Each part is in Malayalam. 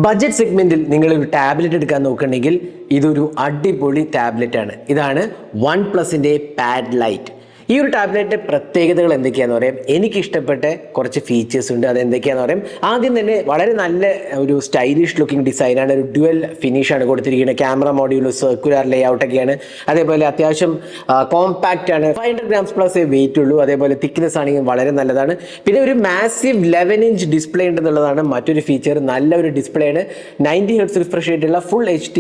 ബഡ്ജറ്റ് സെഗ്മെന്റിൽ നിങ്ങൾ ഒരു ടാബ്ലറ്റ് എടുക്കാൻ നോക്കുകയാണെങ്കിൽ ഇതൊരു അടിപൊളി ടാബ്ലറ്റ് ആണ്. ഇതാണ് വൺ പ്ലസിന്റെ പാഡ് ലൈറ്റ്. ഈ ഒരു ടാബ്ലറ്റിന്റെ പ്രത്യേകതകൾ എന്തൊക്കെയാണെന്ന് പറയാം. എനിക്ക് ഇഷ്ടപ്പെട്ട കുറച്ച് ഫീച്ചേഴ്സ് ഉണ്ട്. അത് എന്തൊക്കെയാണെന്ന് പറയാം. ആദ്യം തന്നെ വളരെ നല്ല ഒരു സ്റ്റൈലിഷ് ലുക്കിംഗ് ഡിസൈനാണ്. ഒരു ഡ്യുവൽ ഫിനിഷാണ് കൊടുത്തിരിക്കുന്നത്. ക്യാമറ മോഡ്യൂൾ സർക്കുലർ ലേഔട്ടൊക്കെയാണ്. അതേപോലെ അത്യാവശ്യം കോമ്പാക്റ്റ് ആണ്. 500 grams പ്ലസ് വെയിറ്റ് ഉള്ളൂ. അതേപോലെ തിക്നെസ് ആണെങ്കിൽ വളരെ നല്ലതാണ്. പിന്നെ ഒരു മാസീവ് 11-inch ഡിസ്പ്ലേ ഉണ്ടെന്നുള്ളതാണ് മറ്റൊരു ഫീച്ചർ. നല്ലൊരു ഡിസ്പ്ലേ ആണ്. 90 Hz റിഫ്രഷ് റേറ്റുള്ള ഫുൾ HD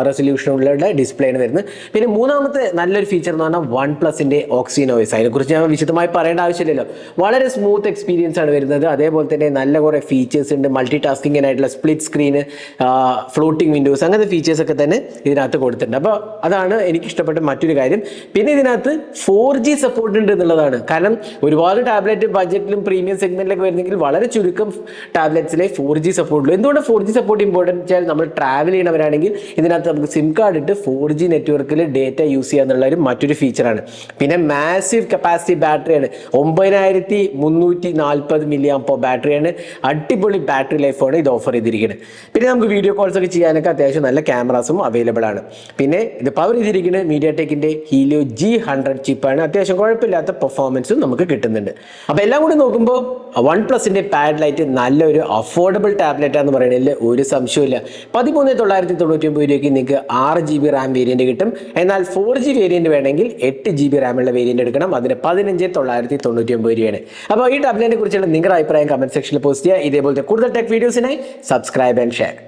റെസൊല്യൂഷനുള്ള ഡിസ്പ്ലേ ആണ് വരുന്നത്. പിന്നെ മൂന്നാമത്തെ നല്ലൊരു ഫീച്ചർ എന്ന് പറഞ്ഞാൽ വൺ പ്ലസിന്റെ ഓക്സിജൻ. അതിനെക്കുറിച്ച് ഞാൻ വിശദമായി പറയേണ്ട ആവശ്യമില്ലല്ലോ. വളരെ സ്മൂത്ത് എക്സ്പീരിയൻസ് ആണ് വരുന്നത്. അതേപോലെ തന്നെ നല്ല കുറേ ഫീച്ചേഴ്സ് ഉണ്ട്. മൾട്ടി ടാസ്കിങ്ങിനായിട്ടുള്ള സ്പ്ലിറ്റ് സ്ക്രീന്, ഫ്ലോട്ടിംഗ് വിൻഡോസ്, അങ്ങനത്തെ ഫീച്ചേഴ്സ് ഒക്കെ തന്നെ ഇതിനകത്ത് കൊടുത്തിട്ടുണ്ട്. അപ്പോൾ അതാണ് എനിക്ക് ഇഷ്ടപ്പെട്ട മറ്റൊരു കാര്യം. പിന്നെ ഇതിനകത്ത് 4G സപ്പോർട്ട് ഉണ്ട് എന്നുള്ളതാണ്. കാരണം ഒരുപാട് ടാബ്ലറ്റ് ബഡ്ജറ്റിലും പ്രീമിയം സെഗ്മെന്റിലൊക്കെ വരുന്നെങ്കിൽ വളരെ ചുരുക്കം ടാബ്ലറ്റ്സിലെ 4G സപ്പോർട്ട് ഉള്ളൂ. എന്തുകൊണ്ട് 4G സപ്പോർട്ട് ഇമ്പോർട്ടൻറ്റ് വെച്ചാൽ നമ്മൾ ട്രാവൽ ചെയ്യണവരാണെങ്കിൽ ഇതിനകത്ത് നമുക്ക് സിം കാർഡ് ഇട്ട് 4G നെറ്റ്വർക്കിൽ ഡേറ്റ യൂസ് ചെയ്യുക എന്നുള്ള ഒരു മറ്റൊരു ഫീച്ചറാണ്. പിന്നെ മാസീവ് കപ്പാസിറ്റി ബാറ്ററിയാണ്. 9340 mAh ബാറ്ററിയാണ്. അടിപൊളി ബാറ്ററി ലൈഫാണ് ഇത് ഓഫർ ചെയ്തിരിക്കുന്നത്. പിന്നെ നമുക്ക് വീഡിയോ കോൾസ് ഒക്കെ ചെയ്യാനൊക്കെ അത്യാവശ്യം നല്ല ക്യാമറാസും അവൈലബിൾ ആണ്. പിന്നെ ഇത് പവർ ചെയ്തിരിക്കുന്നത് മീഡിയാടെക്കിന്റെ ഹീലിയോ G100 ചിപ്പാണ്. അത്യാവശ്യം കുഴപ്പമില്ലാത്ത പെർഫോമൻസും നമുക്ക് കിട്ടുന്നുണ്ട്. അപ്പോൾ എല്ലാം കൂടി നോക്കുമ്പോൾ വൺ പ്ലസിന്റെ പാഡ് ലൈറ്റ് നല്ലൊരു അഫോർഡബിൾ ടാബ്ലറ്റ് ആണെന്ന് പറയുന്നതിൽ ഒരു സംശയമില്ല. 13,999 രൂപയ്ക്ക് നിങ്ങൾക്ക് 6GB റാം വേരിയന്റ് കിട്ടും. എന്നാൽ 4G വേരിയന്റ് വേണമെങ്കിൽ 8GB റാമുള്ള വേരിയന്റ് എടുക്കണം. അതിന് 15,999 രൂപയാണ്. അപ്പോൾ ഈ ടാബ്ലറ്റിനെ കുറിച്ചുള്ള നിങ്ങളുടെ അഭിപ്രായം കമന്റ് സെക്ഷനിൽ പോസ്റ്റ് ചെയ്യുക. ഇതേപോലത്തെ കൂടുതൽ ടെക് വീഡിയോസിനായി സബ്സ്ക്രൈബ് ആൻഡ് ഷെയർ.